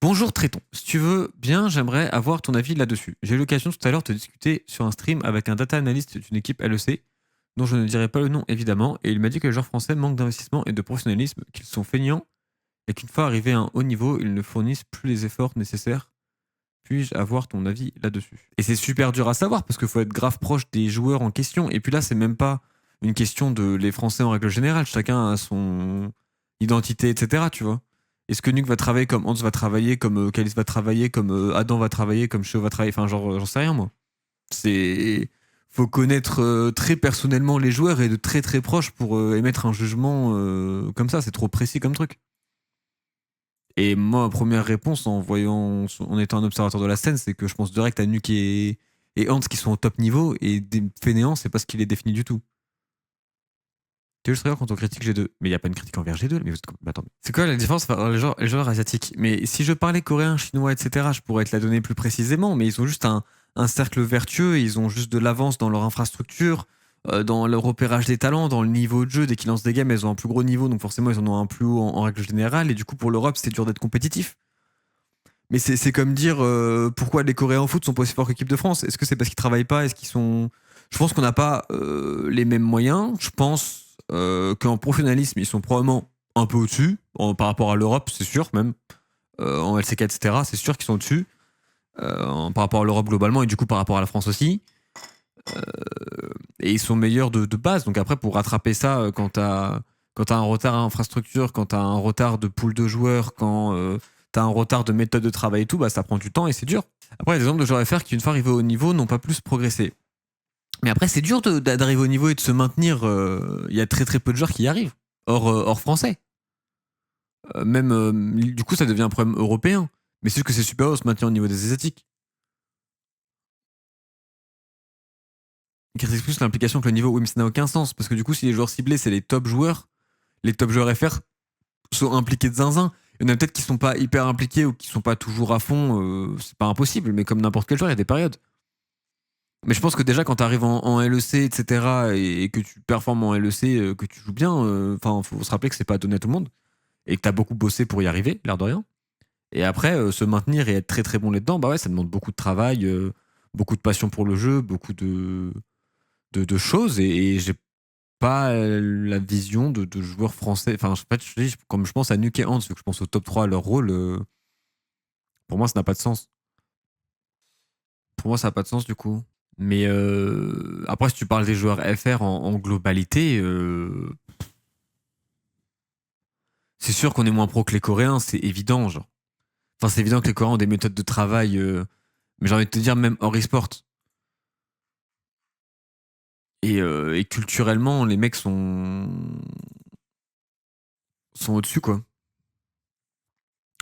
Bonjour Tréton, si tu veux bien, j'aimerais avoir ton avis là-dessus. J'ai eu l'occasion tout à l'heure de discuter sur un stream avec un data analyst d'une équipe LEC, dont je ne dirai pas le nom évidemment, et il m'a dit que les joueurs français manquent d'investissement et de professionnalisme, qu'ils sont feignants, et qu'une fois arrivés à un haut niveau, ils ne fournissent plus les efforts nécessaires. Puis-je avoir ton avis là-dessus? Et c'est super dur à savoir, parce qu'il faut être grave proche des joueurs en question, et puis là, c'est même pas une question de les Français en règle générale, chacun a son identité, etc., tu vois. Est-ce que Nuke va travailler comme Hans va travailler, comme Kalis va travailler, comme Adam va travailler, comme Sheo va travailler, enfin genre j'en sais rien moi. C'est faut connaître très personnellement les joueurs et de très très proche pour émettre un jugement comme ça, c'est trop précis comme truc. Et moi, ma première réponse en étant un observateur de la scène, c'est que je pense direct à Nuke et Hans qui sont au top niveau et des fainéants, c'est pas ce qu'il est défini du tout. Tu es juste quand on critique G2. Mais il n'y a pas une critique envers G2. Mais attends. C'est quoi la différence entre les joueurs asiatiques? Mais si je parlais coréen, chinois, etc., je pourrais te la donner plus précisément. Mais ils ont juste un cercle vertueux. Ils ont juste de l'avance dans leur infrastructure, dans leur repérage des talents, dans le niveau de jeu. Dès qu'ils lancent des games, elles ont un plus gros niveau. Donc forcément, ils en ont un plus haut en règle générale. Et du coup, pour l'Europe, c'est dur d'être compétitif. Mais c'est comme dire pourquoi les Coréens au foot sont pas aussi forts que l'équipe de France. Est-ce que c'est parce qu'ils travaillent pas? Est-ce qu'ils sont. Je pense qu'on n'a pas les mêmes moyens. Je pense qu'en professionnalisme, ils sont probablement un peu au-dessus par rapport à l'Europe, c'est sûr, même. En LCK, etc., c'est sûr qu'ils sont au-dessus par rapport à l'Europe globalement et du coup par rapport à la France aussi. Euh, et ils sont meilleurs de base. Donc après, pour rattraper ça, quand t'as un retard à infrastructure, quand t'as un retard de pool de joueurs, quand t'as un retard de méthode de travail et tout, bah ça prend du temps et c'est dur. Après, il y a des exemples de joueurs FR qui, une fois arrivés au niveau, n'ont pas plus progressé. Mais après, c'est dur d'arriver au niveau et de se maintenir. Il y a très très peu de joueurs qui y arrivent, hors français. Même, du coup, ça devient un problème européen. Mais c'est juste que c'est super haut de se maintenir au niveau des Asiatiques. Critique plus l'implication que le niveau. Oui, mais ça n'a aucun sens. Parce que du coup, si les joueurs ciblés, c'est les top joueurs FR sont impliqués de zinzin. Il y en a peut-être qui sont pas hyper impliqués ou qui sont pas toujours à fond. C'est pas impossible, mais comme n'importe quel joueur, il y a des périodes. Mais je pense que déjà, quand tu arrives en LEC, etc., et que tu performes en LEC, que tu joues bien, enfin, faut se rappeler que c'est pas donné à tout le monde. Et que tu as beaucoup bossé pour y arriver, l'air de rien. Et après, se maintenir et être très très bon là-dedans, bah ouais, ça demande beaucoup de travail, beaucoup de passion pour le jeu, beaucoup de choses. Et j'ai pas la vision de joueurs français. Enfin, comme je pense à Nuke et Hans, vu que je pense au top 3 à leur rôle, pour moi, ça n'a pas de sens. Pour moi, ça n'a pas de sens du coup. Mais après, si tu parles des joueurs FR en globalité, c'est sûr qu'on est moins pro que les Coréens, c'est évident. Genre. Enfin, c'est évident que les Coréens ont des méthodes de travail, mais j'ai envie de te dire, même hors e-sport. Et culturellement, les mecs sont au-dessus, quoi.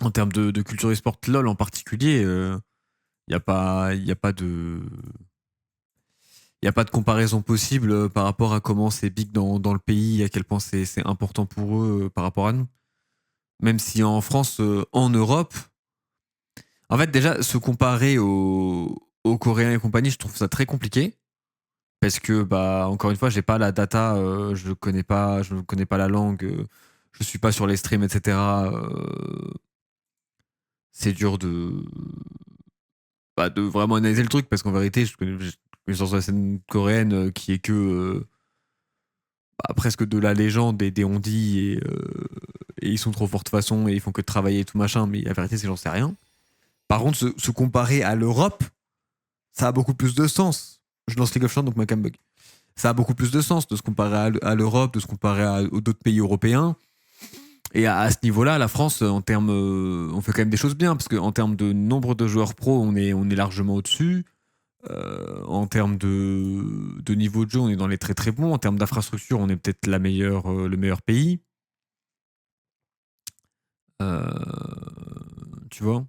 En termes de culture e-sport LOL en particulier, il y a pas de. Il n'y a pas de comparaison possible par rapport à comment c'est big dans le pays, à quel point c'est important pour eux par rapport à nous. Même si en France, en Europe, en fait, déjà, se comparer aux Coréens et compagnie, je trouve ça très compliqué. Parce que, bah, encore une fois, j'ai pas la data, je connais pas la langue, je suis pas sur les streams, etc. C'est dur bah, de vraiment analyser le truc parce qu'en vérité, je connais sur la scène coréenne qui est que bah, presque de la légende et des on-dit et ils sont trop forts de façon et ils font que de travailler et tout machin, mais la vérité, c'est que j'en sais rien. Par contre, se comparer à l'Europe, ça a beaucoup plus de sens. Je lance League of Legends, donc ma cam bug. Ça a beaucoup plus de sens de se comparer à l'Europe, de se comparer aux d'autres pays européens. Et à ce niveau-là, la France, en termes, on fait quand même des choses bien, parce qu'en termes de nombre de joueurs pro, on est largement au-dessus. En termes de niveau de jeu, on est dans les très très bons. En termes d'infrastructure, on est peut-être le meilleur pays. Tu vois,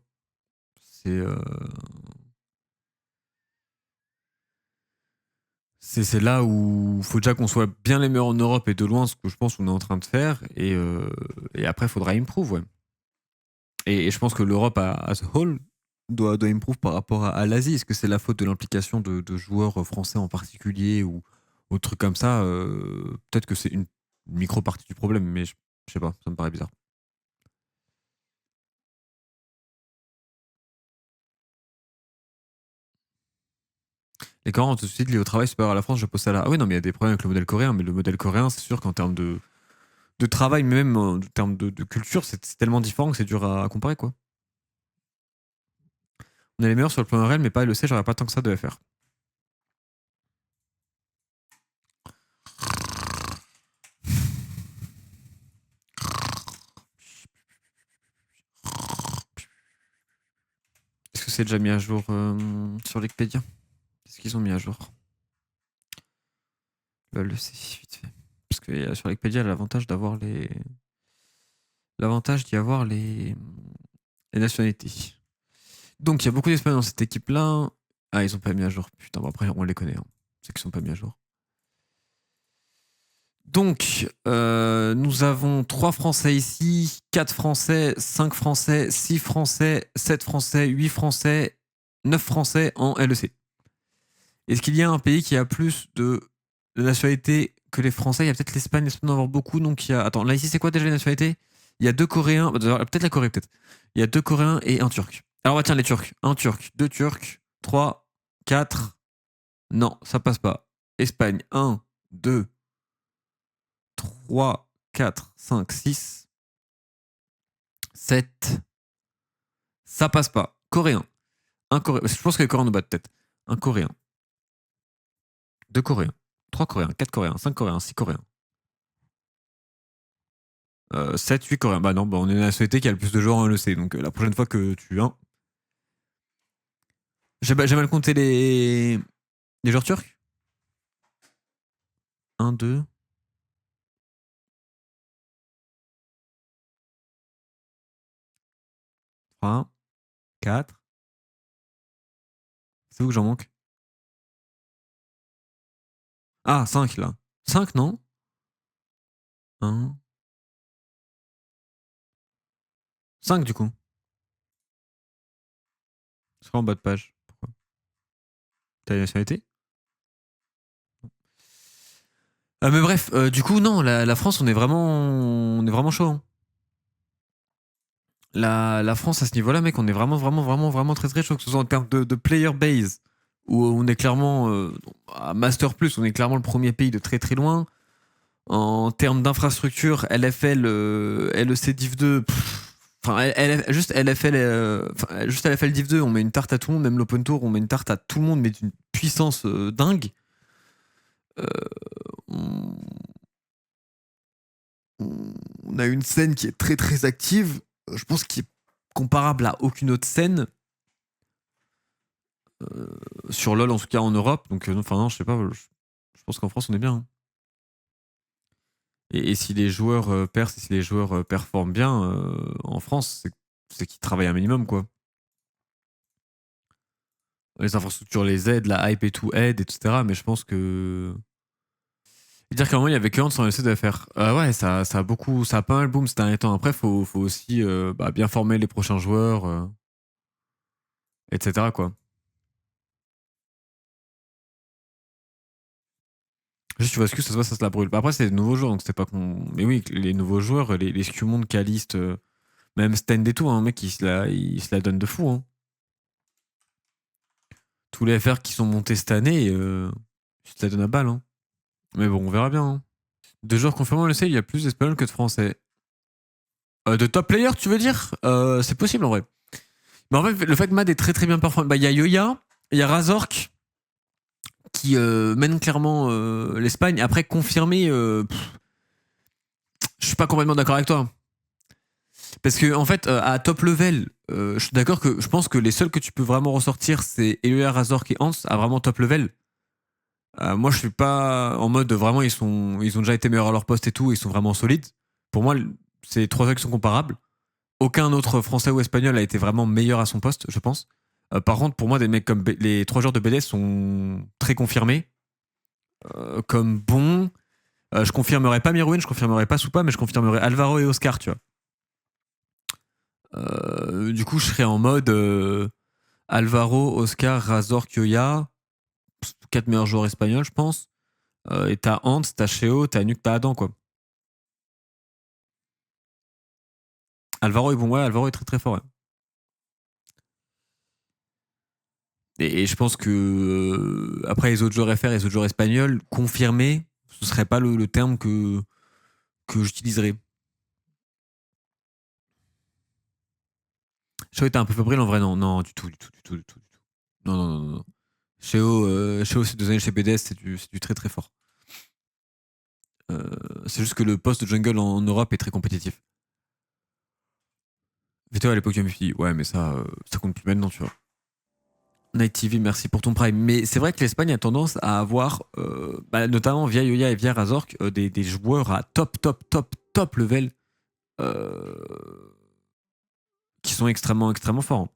c'est c'est là où il faut déjà qu'on soit bien les meilleurs en Europe et de loin, ce que je pense qu'on est en train de faire. Et après, il faudra improve, ouais. Et je pense que l'Europe, as a whole, doit improve par rapport à l'Asie. Est-ce que c'est la faute de l'implication de joueurs français en particulier ou trucs comme ça peut-être que c'est une micro-partie du problème, mais je sais pas, ça me paraît bizarre. Les Coréens ont tout de suite lié au travail supérieur à la France, je pose ça là. Ah oui, non, mais il y a des problèmes avec le modèle coréen, mais le modèle coréen, c'est sûr qu'en termes de travail, mais même en termes de culture, c'est tellement différent que c'est dur à comparer, quoi. On est les meilleurs sur le plan réel, mais pas LEC, j'aurais pas tant que ça de FR. Est-ce que c'est déjà mis à jour sur Wikipédia? Qu'est-ce qu'ils ont mis à jour? LEC, vite fait. Parce que sur Wikipédia, il y a l'avantage d'avoir les. L'avantage d'y avoir les nationalités. Donc, il y a beaucoup d'Espagnols dans cette équipe-là. Ah, ils ont pas mis à jour. Putain, bon, après, on les connaît. Hein. C'est qu'ils sont pas mis à jour. Donc, nous avons 3 Français ici, 4 Français, 5 Français, 6 Français, 7 Français, 8 Français, 9 Français en LEC. Est-ce qu'il y a un pays qui a plus de nationalités que les Français? Il y a peut-être l'Espagne, l'Espagne doit en avoir beaucoup. Donc, il y a. Attends, là, ici, c'est quoi déjà les nationalités? Il y a 2 Coréens. Peut-être la Corée, peut-être. Il y a 2 Coréens et un Turc. Alors, tiens, les Turcs. Un Turc, 2 Turcs, 3, 4. Non, ça passe pas. Espagne, 1, 2, 3, 4, 5, 6, 7. Ça passe pas. Coréen. Un Coréen. Je pense que les Coréens nous battent peut-être. Un Coréen. 2 Coréens. 3 Coréens. 4 Coréens. 5 Coréens. 6 Coréens. 7, 8 Coréens. Bah non, bah on est la société qui a le plus de joueurs en LEC. Donc la prochaine fois que tu. Hein. J'ai mal compté les joueurs turcs. 1, 2. 3, 4. C'est où que j'en manque? Ah, 5 là. 5 non? 1. 5 du coup. C'est quoi en bas de page? Pourquoi? T'as les nationalités? Mais bref, du coup, non, la France, on est vraiment chaud. Hein. La France, à ce niveau-là, mec, on est vraiment, vraiment, vraiment, vraiment très, très chaud, que ce soit en termes de player base, où on est clairement, à Master Plus, on est clairement le premier pays de très, très loin. En termes d'infrastructure, LFL, LEC Div 2, enfin, juste LFL, juste LFL Div 2, on met une tarte à tout le monde, même l'Open Tour, on met une tarte à tout le monde, mais d'une puissance dingue. Euh, on, on a une scène qui est très très active, je pense qu'il est comparable à aucune autre scène sur LoL, en tout cas en Europe. Donc, enfin, non, je sais pas, je pense qu'en France, on est bien. Hein. Et si les joueurs percent et si les joueurs performent bien en France, c'est qu'ils travaillent un minimum, quoi. Les infrastructures les aident, la hype et tout aide, etc. Mais je pense que. Et dire qu'à un moment, il y avait que Hans sans essayer de faire. Ouais, ça a beaucoup, ça a pas mal boom ces derniers temps. Après, faut aussi bien former les prochains joueurs, etc. quoi. Juste, tu vois, ce que ça se voit, ça se la brûle. Bah, après, c'est des nouveaux joueurs, donc c'était pas con. Mais oui, les nouveaux joueurs, les Scumond, Caliste, même Stend et tout, un mec, il se la donne de fou. Hein. Tous les FR qui sont montés cette année, ils se la donnent à balle. Hein. Mais bon, on verra bien. Hein. De joueurs confirmés, on le sait, il y a plus d'Espagnols que de Français. De top players, tu veux dire c'est possible en vrai. Mais en fait, le fait que Mad est très très bien performant, bah il y a Yoya, il y a Razork qui mène clairement l'Espagne. Après, confirmé, je suis pas complètement d'accord avec toi. Parce que en fait, à top level, je suis d'accord que je pense que les seuls que tu peux vraiment ressortir, c'est Yoya, Razork et Hans à vraiment top level. Moi, je suis pas en mode vraiment ils ont déjà été meilleurs à leur poste et tout, ils sont vraiment solides. Pour moi, c'est 3 jeux qui sont comparables. Aucun autre français ou espagnol a été vraiment meilleur à son poste, je pense. Par contre, pour moi, des mecs comme les 3 joueurs de BDS sont très confirmés, comme bons. Je confirmerai pas Mirwin, je confirmerai pas Soupa, mais je confirmerai Alvaro et Oscar, tu vois. Du coup, je serais en mode Alvaro, Oscar, Razor, Kyoya, 4 meilleurs joueurs espagnols, je pense. Et t'as Hans, t'as Cheo, t'as Nuke, t'as Adam, quoi. Alvaro est bon, ouais, Alvaro est très très fort. Ouais. Et je pense que après les autres joueurs FR et les autres joueurs espagnols, confirmés, ce serait pas le terme que j'utiliserais. Cheo était un peu fébrile en vrai, non, non, du tout, du tout, du tout, du tout, du tout. Non, non, non, non. Non. Cheo, ces 2 années chez BDS, c'est du très très fort. Euh, c'est juste que le poste de jungle en Europe est très compétitif. Vito à l'époque du MVP, ouais, mais ça compte plus maintenant, tu vois. Night TV, merci pour ton prime. Mais c'est vrai que l'Espagne a tendance à avoir, notamment via Yoya et via Razork, des joueurs à top, top, top, top level euh, qui sont extrêmement, extrêmement forts. Hein.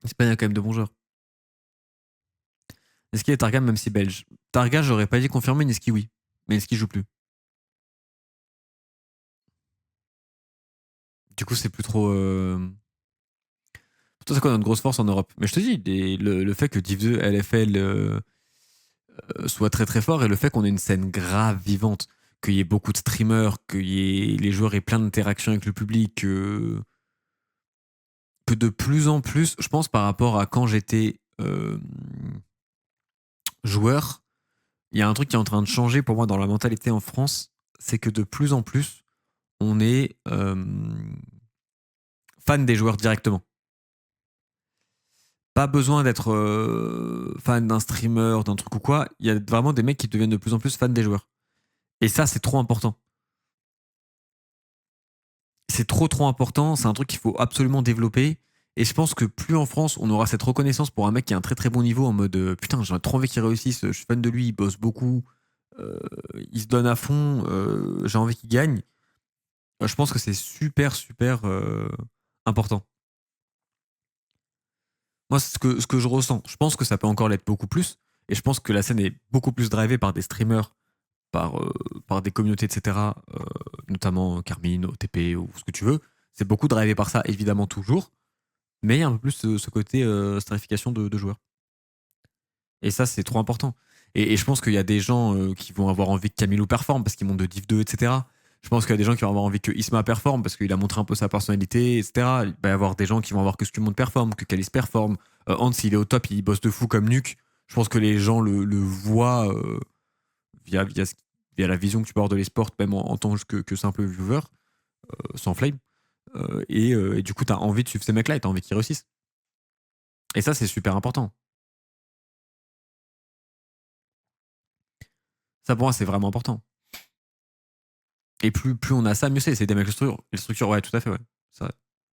L'Espagne a quand même de bons joueurs. Niski et Targa, même si belge. Targa, j'aurais pas dit confirmé, Niski oui. Mais Niski joue plus. Du coup, c'est plus trop. Toi, c'est quoi notre grosse force en Europe? Mais je te dis, le fait que Div 2, LFL soit très très fort et le fait qu'on ait une scène grave vivante, qu'il y ait beaucoup de streamers, les joueurs aient plein d'interactions avec le public, que de plus en plus, je pense par rapport à quand j'étais joueur, il y a un truc qui est en train de changer pour moi dans la mentalité en France, c'est que de plus en plus, on est fan des joueurs directement. Pas besoin d'être fan d'un streamer, d'un truc ou quoi. Il y a vraiment des mecs qui deviennent de plus en plus fans des joueurs. Et ça, c'est trop important. C'est trop, trop important. C'est un truc qu'il faut absolument développer. Et je pense que plus en France, on aura cette reconnaissance pour un mec qui a un très très bon niveau en mode putain, j'ai trop envie qu'il réussisse, je suis fan de lui, il bosse beaucoup, euh, il se donne à fond, j'ai envie qu'il gagne. Je pense que c'est super, super important. Moi, c'est ce que je ressens. Je pense que ça peut encore l'être beaucoup plus. Et je pense que la scène est beaucoup plus drivée par des streamers, par des communautés, etc. Notamment Carmine, OTP ou ce que tu veux. C'est beaucoup drivé par ça, évidemment, toujours. Mais il y a un peu plus ce côté starification de joueurs. Et ça, c'est trop important. Et je pense qu'il y a des gens qui vont avoir envie que Camilo performe parce qu'il monte de Div 2, etc. Je pense qu'il y a des gens qui vont avoir envie que Isma performe parce qu'il a montré un peu sa personnalité, etc. Il va y avoir des gens qui vont avoir que Skumon performe, que Kalis performe. Hans, il est au top, il bosse de fou comme Nuke. Je pense que les gens le voient via, via, via la vision que tu peux avoir de l'esport, même en tant que simple viewer, sans flame. Et du coup, tu as envie de suivre ces mecs-là et tu as envie qu'ils réussissent. Et ça, c'est super important. Ça, pour moi, c'est vraiment important. Et plus on a ça, mieux c'est. C'est des mecs les structures, ouais, tout à fait, ouais. Ça,